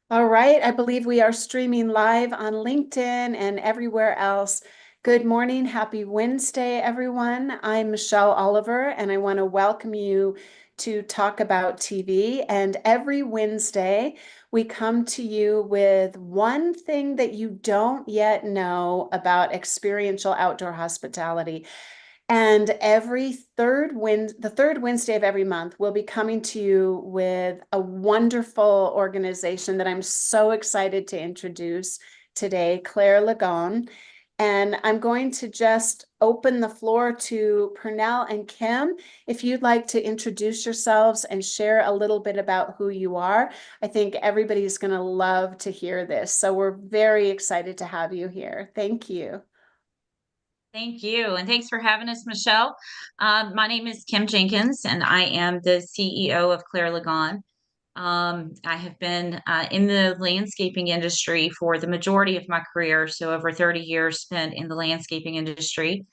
All right, I believe we are streaming live on LinkedIn and everywhere else. Good morning, happy Wednesday, everyone. I'm Michelle Oliver, and I want to welcome you to Talk About TV. And every Wednesday, we come to you with one thing that you don't yet know about experiential outdoor hospitality. And the third Wednesday of every month, we'll be coming to you with a wonderful organization that I'm so excited to introduce today, Claire Lagoon. And I'm going to just open the floor to Pernell and Kim. If you'd like to introduce yourselves and share a little bit about who you are, I think everybody's going to love to hear this. So we're very excited to have you here. Thank you. Thank you. And thanks for having us, Michelle. My name is Kim Jenkins, and I am the CEO of Claire Lagoon. I have been in the landscaping industry for the majority of my career, so over 30 years spent in the landscaping industry.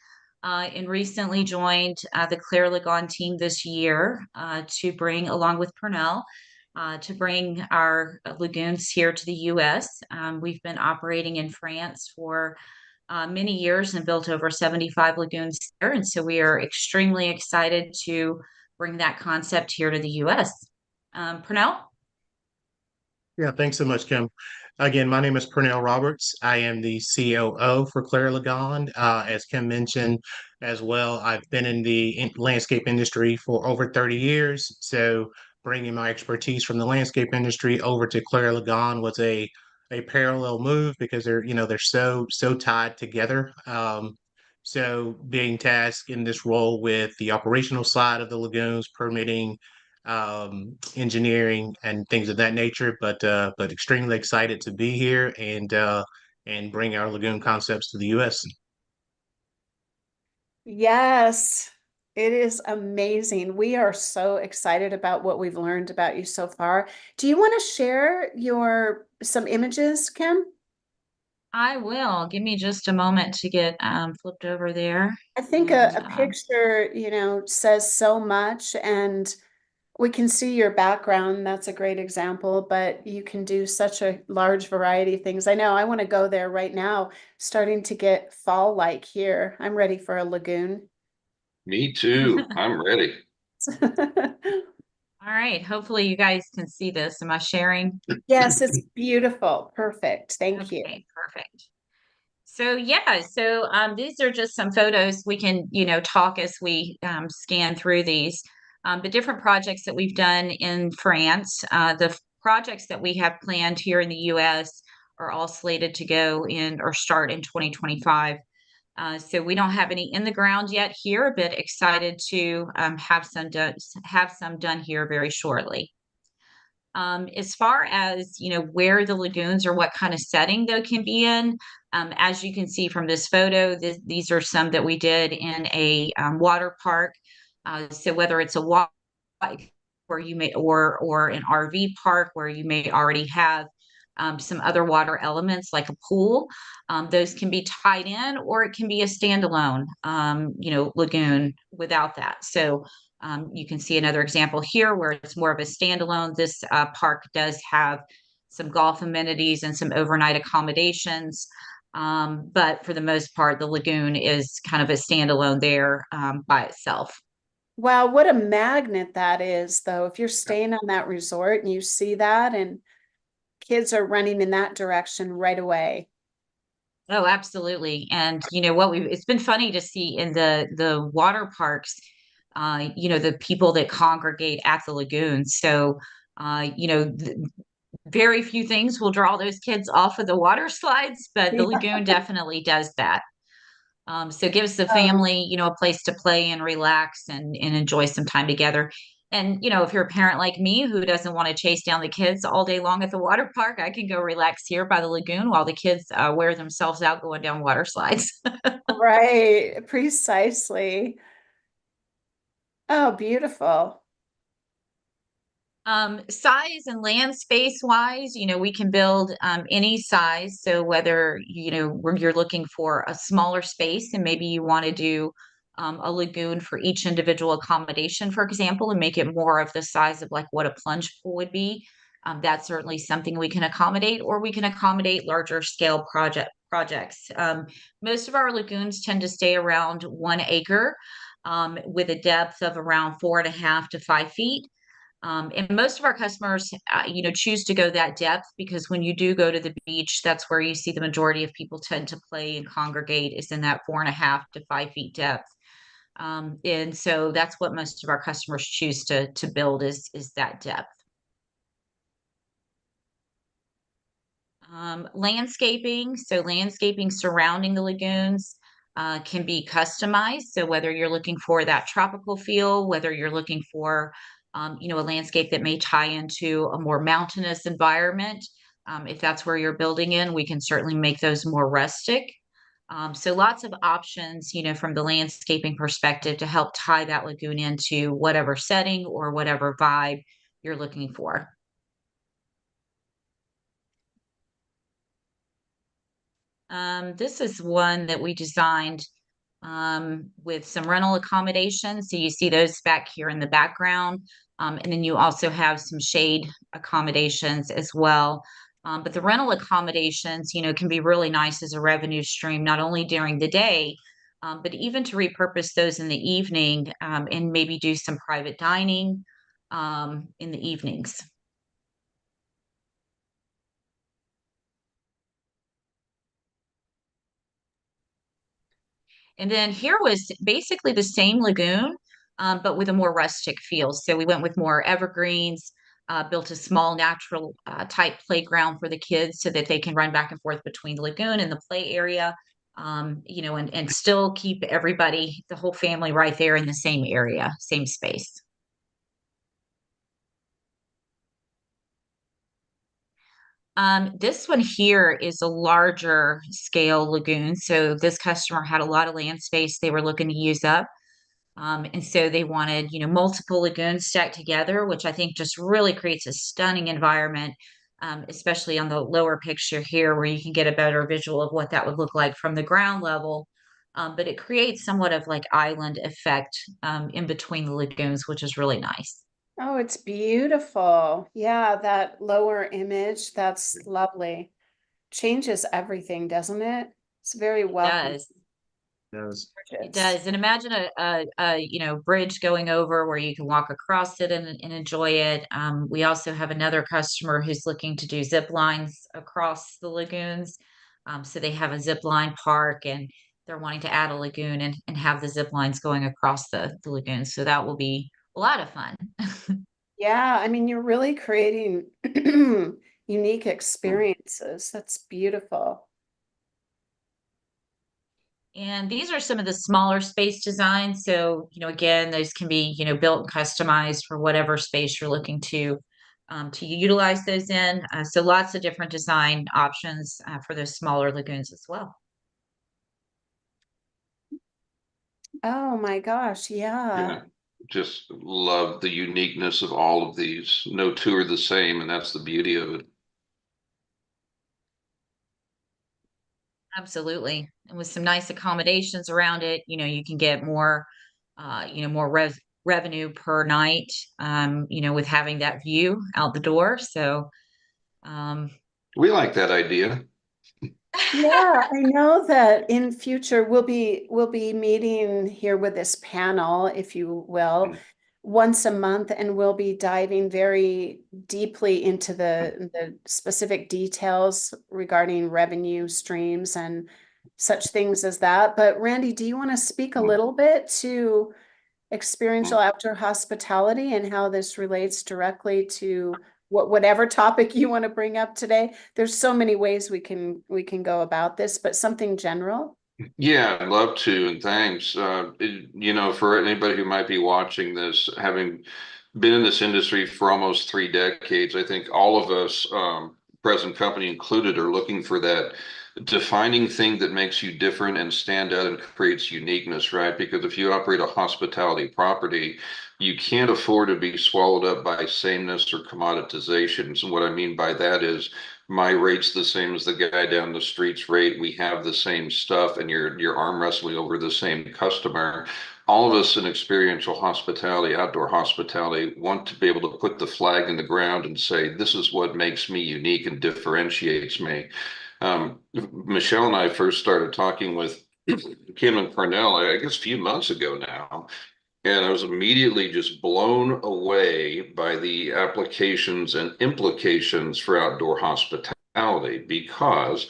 And recently joined the Claire Lagoon team this year to bring, along with Purnell, to bring our lagoons here to the US. We've been operating in France for many years and built over 75 lagoons there. And so we are extremely excited to bring that concept here to the US. Purnell? Yeah, thanks so much, Kim. Again, my name is Pernell Roberts. I am the COO for Claire Lagon. As Kim mentioned as well, I've been in the landscape industry for over 30 years. So bringing my expertise from the landscape industry over to Claire Lagon was a parallel move because they're so tied together. So being tasked in this role with the operational side of the lagoons, permitting, engineering and things of that nature. But extremely excited to be here and bring our lagoon concepts to the U.S. Yes, it is amazing. We are so excited about what we've learned about you so far. Do you want to share your some images, Kim? I will. Give me just a moment to get flipped over there. I think And a picture, says so much, and we can see your background. That's a great example, but you can do such a large variety of things. I know I want to go there right now, starting to get fall-like here. I'm ready for a lagoon. Me too. I'm ready. all right. Hopefully you guys can see this. Am I sharing? Yes, it's beautiful. Perfect. Thank you. Okay, perfect. So yeah, these are just some photos. We can, talk as we scan through these. The different projects that we've done in France, projects that we have planned here in the U.S. are all slated to go in or start in 2025. So we don't have any in the ground yet here, but excited to have some done here very shortly. As far as where the lagoons or what kind of setting they can be in, as you can see from this photo, these are some that we did in a water park. So whether it's a water where you may or an RV park where you may already have some other water elements like a pool, those can be tied in, or it can be a standalone, lagoon without that. So you can see another example here where it's more of a standalone. This park does have some golf amenities and some overnight accommodations. But for the most part, the lagoon is kind of a standalone there by itself. Wow, what a magnet that is, though. If you're staying on that resort and you see that, and kids are running in that direction right away. Oh, absolutely. And it's been funny to see in the water parks, the people that congregate at the lagoons. So, very few things will draw those kids off of the water slides, but the Yeah. lagoon definitely does that. So it gives the Um, family, a place to play and relax and enjoy some time together. And, if you're a parent like me who doesn't want to chase down the kids all day long at the water park, I can go relax here by the lagoon while the kids wear themselves out going down water slides. right, precisely. Oh, beautiful. Size and land space wise, we can build any size. So whether, where you're looking for a smaller space and maybe you want to do a lagoon for each individual accommodation, for example, and make it more of the size of like what a plunge pool would be. that's certainly something we can accommodate, or we can accommodate larger scale projects. Most of our lagoons tend to stay around 1 acre, with a depth of around 4.5 to 5 feet. And most of our customers, choose to go that depth because when you do go to the beach, that's where you see the majority of people tend to play and congregate, is in that 4.5 to 5 feet depth. And so that's what most of our customers choose to build, is that depth. Landscaping. So landscaping surrounding the lagoons can be customized. So whether you're looking for that tropical feel, whether you're looking for, a landscape that may tie into a more mountainous environment, if that's where you're building in, we can certainly make those more rustic. So lots of options, from the landscaping perspective to help tie that lagoon into whatever setting or whatever vibe you're looking for. This is one that we designed with some rental accommodations. So you see those back here in the background. And then you also have some shade accommodations as well. But the rental accommodations, can be really nice as a revenue stream, not only during the day, but even to repurpose those in the evening, and maybe do some private dining in the evenings. And then here was basically the same lagoon, but with a more rustic feel. So we went with more evergreens, built a small natural type playground for the kids so that they can run back and forth between the lagoon and the play area, and still keep everybody, the whole family, right there in the same area, same space. This one here is a larger scale lagoon. So this customer had a lot of land space they were looking to use up. And so they wanted, multiple lagoons stacked together, which I think just really creates a stunning environment, especially on the lower picture here, where you can get a better visual of what that would look like from the ground level. But it creates somewhat of like island effect in between the lagoons, which is really nice. Oh, it's beautiful. Yeah, that lower image, that's lovely. Changes everything, doesn't it? It's very It welcome. does. It Gorgeous. does. And imagine a bridge going over where you can walk across it and enjoy it. We also have another customer who's looking to do zip lines across the lagoons. So they have a zip line park, and they're wanting to add a lagoon and have the zip lines going across the lagoon. So that will be a lot of fun. Yeah, I mean, you're really creating unique experiences. That's beautiful. And these are some of the smaller space designs. So, again, those can be, built and customized for whatever space you're looking to utilize those in. So lots of different design options for those smaller lagoons as well. Oh my gosh, yeah. Yeah, just love the uniqueness of all of these. No two are the same, and that's the beauty of it. Absolutely. And with some nice accommodations around it, you can get more, more revenue per night, with having that view out the door. So, um, We like that idea. Yeah, I know that in future we'll be meeting here with this panel, if you will, once a month, and we'll be diving very deeply into the specific details regarding revenue streams and such things as that. But Randy, do you want to speak a little bit to experiential outdoor hospitality and how this relates directly to whatever topic you want to bring up today? There's so many ways we can go about this, but something general. Yeah, I'd love to, and thanks. For anybody who might be watching this, having been in this industry for almost 3 decades, I think all of us, present company included, are looking for that defining thing that makes you different and stand out and creates uniqueness, right? Because if you operate a hospitality property, you can't afford to be swallowed up by sameness or commoditization. So what I mean by that is my rate's the same as the guy down the street's rate. We have the same stuff, and you're arm wrestling over the same customer. all of us in experiential hospitality, outdoor hospitality, want to be able to put the flag in the ground and say, this is what makes me unique and differentiates me. Michelle and I first started talking with Kim and Purnell, I guess a few months ago now, and I was immediately just blown away by the applications and implications for outdoor hospitality because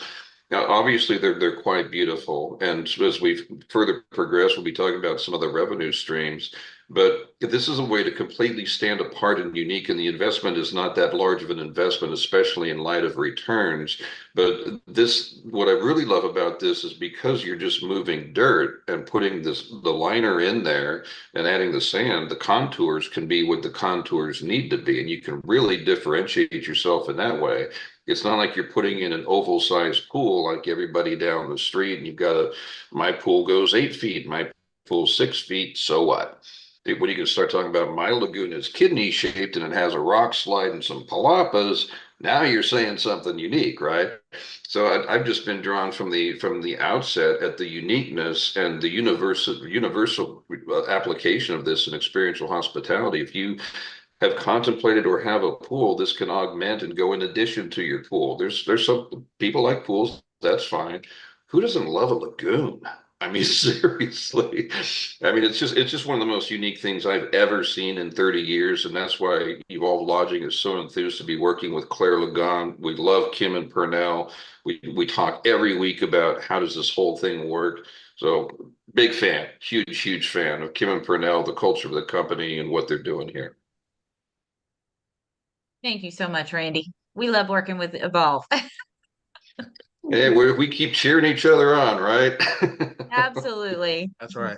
obviously they're quite beautiful. And as we further progress, we'll be talking about some of the revenue streams. But this is a way to completely stand apart and unique, and the investment is not that large of an investment, especially in light of returns. But this, what I really love about this is because you're just moving dirt and putting the liner in there and adding the sand, the contours can be what the contours need to be, and you can really differentiate yourself in that way. It's not like you're putting in an oval sized pool like everybody down the street, and you've got my pool goes 8 feet, my pool 6 feet, so what? When you can start talking about my lagoon is kidney shaped and it has a rock slide and some palapas, now you're saying something unique, right? So I've just been drawn from the outset at the uniqueness and the universal application of this in experiential hospitality. If you have contemplated or have a pool, this can augment and go in addition to your pool. There's some people like pools, that's fine. Who doesn't love a lagoon? I mean, seriously. I mean, it's just one of the most unique things I've ever seen in 30 years, and that's why Evolve Lodging is so enthused to be working with Claire Lagoon. We love Kim and Purnell. We talk every week about how does this whole thing work. So big fan, huge fan of Kim and Purnell, the culture of the company, and what they're doing here. Thank you so much, Randy. We love working with Evolve. Hey, we keep cheering each other on, right? Absolutely. That's right.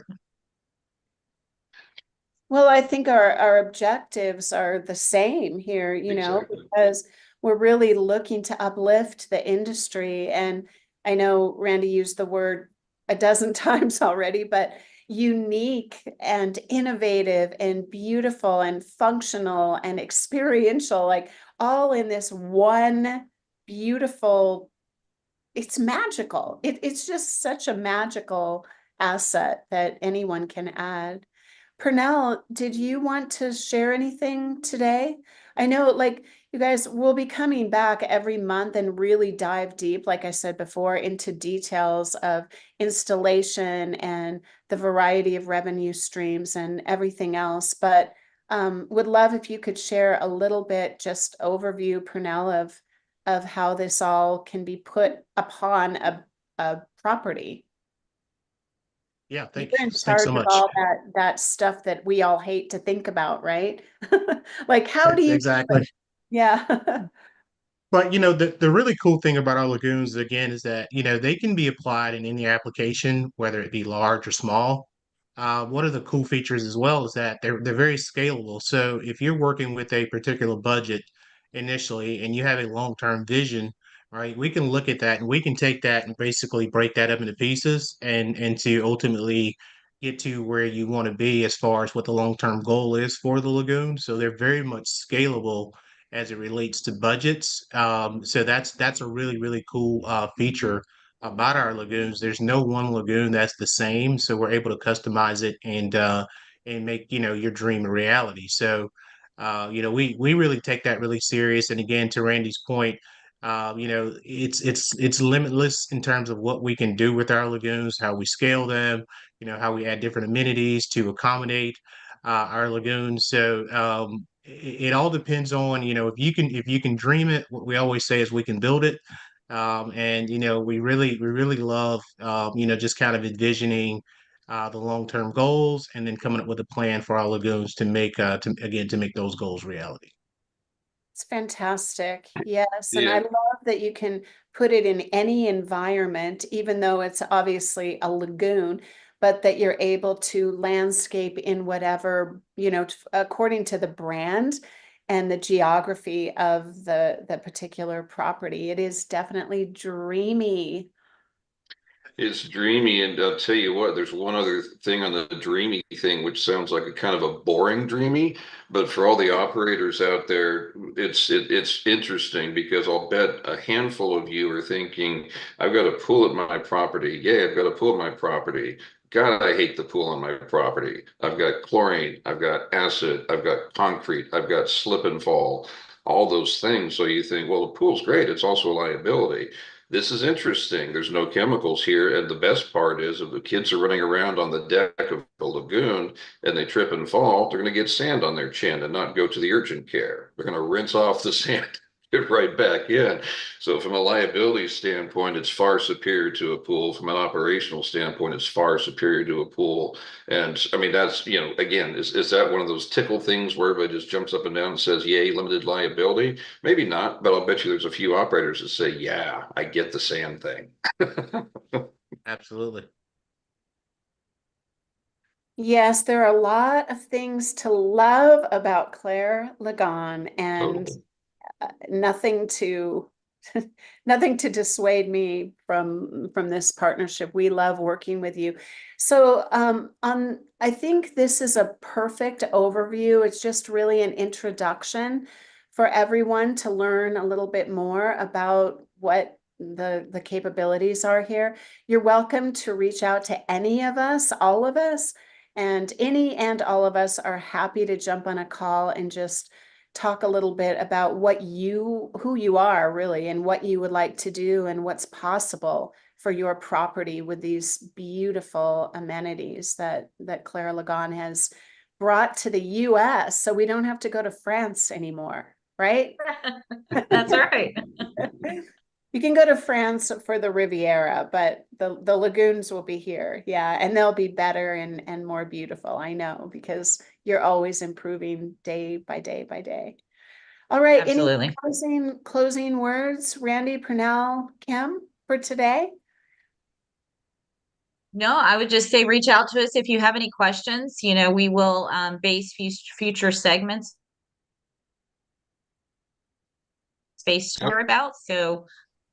Well, I think our objectives are the same here, Exactly. because we're really looking to uplift the industry. And I know Randy used the word a dozen times already, but unique and innovative and beautiful and functional and experiential, like all in this one beautiful, it's magical. It's just such a magical asset that anyone can add. Purnell, did you want to share anything today? I know, like, you guys will be coming back every month and really dive deep, like I said before, into details of installation and the variety of revenue streams and everything else. But would love if you could share a little bit, just overview, Purnell, of how this all can be put upon a property. Yeah, You're thanks. in Thanks so charge of much. all that stuff that we all hate to think about, right? Like, how do you do Exactly. it? Yeah. But the really cool thing about our lagoons again is that they can be applied in any application, whether it be large or small. One of the cool features as well is that they're very scalable. So if you're working with a particular budget initially and you have a long-term vision, right, we can look at that and we can take that and basically break that up into pieces and to ultimately get to where you want to be as far as what the long-term goal is for the lagoon. So they're very much scalable as it relates to budgets. So that's a really cool feature about our lagoons. There's no one lagoon that's the same, so we're able to customize it and make your dream a reality. So we really take that really serious. And again, to Randy's point, it's limitless in terms of what we can do with our lagoons, how we scale them, how we add different amenities to accommodate our lagoons. So it all depends on if you can dream it. What we always say is we can build it. And we really love just kind of envisioning the long-term goals and then coming up with a plan for our lagoons to make those goals reality. It's fantastic. Yes. And I Yeah. love that you can put it in any environment, even though it's obviously a lagoon, but that you're able to landscape in whatever, according to the brand and the geography of the particular property. It is definitely dreamy. It's dreamy, and I'll tell you what, there's one other thing on the dreamy thing, which sounds like a kind of a boring dreamy, but for all the operators out there, it's interesting because I'll bet a handful of you are thinking, I've got a pool at my property. Yeah, I've got a pool at my property. God, I hate the pool on my property. I've got chlorine, I've got acid, I've got concrete, I've got slip and fall, all those things. So you think, well, the pool's great. It's also a liability. This is interesting. There's no chemicals here. And the best part is if the kids are running around on the deck of the lagoon and they trip and fall, they're going to get sand on their chin and not go to the urgent care. They're going to rinse off the sand, get right back in. So from a liability standpoint, it's far superior to a pool. From an operational standpoint, it's far superior to a pool. And I mean, that's, again, is that one of those tickle things where everybody just jumps up and down and says, yay, limited liability? Maybe not, but I'll bet you there's a few operators that say, yeah, I get the sand thing. Absolutely. Yes, there are a lot of things to love about Claire Lagoon, and Totally. nothing to nothing to dissuade me from this partnership. We love working with you. So I think this is a perfect overview. It's just really an introduction for everyone to learn a little bit more about what the capabilities are here. You're welcome to reach out to any of us, all of us, and any and all of us are happy to jump on a call and just talk a little bit about who you are really, and what you would like to do and what's possible for your property with these beautiful amenities that Claire Lagoon has brought to the US, so we don't have to go to France anymore, right? That's right. You can go to France for the Riviera, but the lagoons will be here. Yeah, and they'll be better and more beautiful. I know, because you're always improving day by day by day. All right, any Absolutely. closing words, Randy, Purnell, Kim, for today? No, I would just say reach out to us if you have any questions. We will base future segments based Yep. about. So,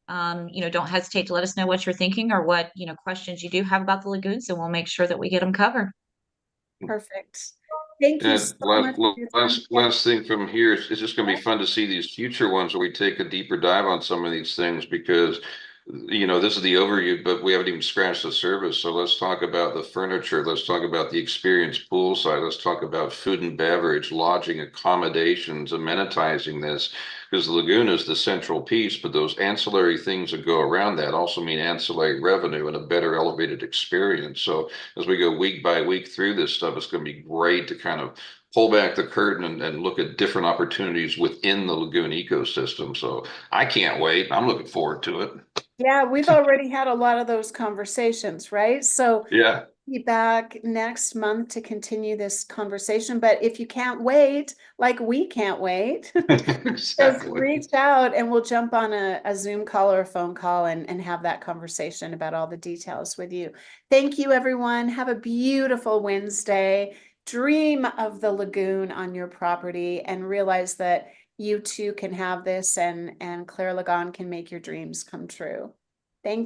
don't hesitate to let us know what you're thinking or what, questions you do have about the lagoons, and we'll make sure that we get them covered. Perfect. Thank you And so much for your time today. last thing from here is it's just going to be fun to see these future ones where we take a deeper dive on some of these things because, this is the overview, but we haven't even scratched the surface. So let's talk about the furniture. Let's talk about the experience pool side. Let's talk about food and beverage, lodging, accommodations, amenitizing this, because the lagoon is the central piece, but those ancillary things that go around that also mean ancillary revenue and a better elevated experience. So as we go week by week through this stuff, it's going to be great to kind of pull back the curtain and look at different opportunities within the lagoon ecosystem. So I can't wait. I'm looking forward to it. Yeah, we've already had a lot of those conversations, right? So Yeah. be back next month to continue this conversation. But if you can't wait, like we can't wait, just Exactly. reach out and we'll jump on a Zoom call or a phone call and have that conversation about all the details with you. Thank you, everyone. Have a beautiful Wednesday. Dream of the lagoon on your property and realize that you too can have this, and Claire Lagoon can make your dreams come true. Thank you.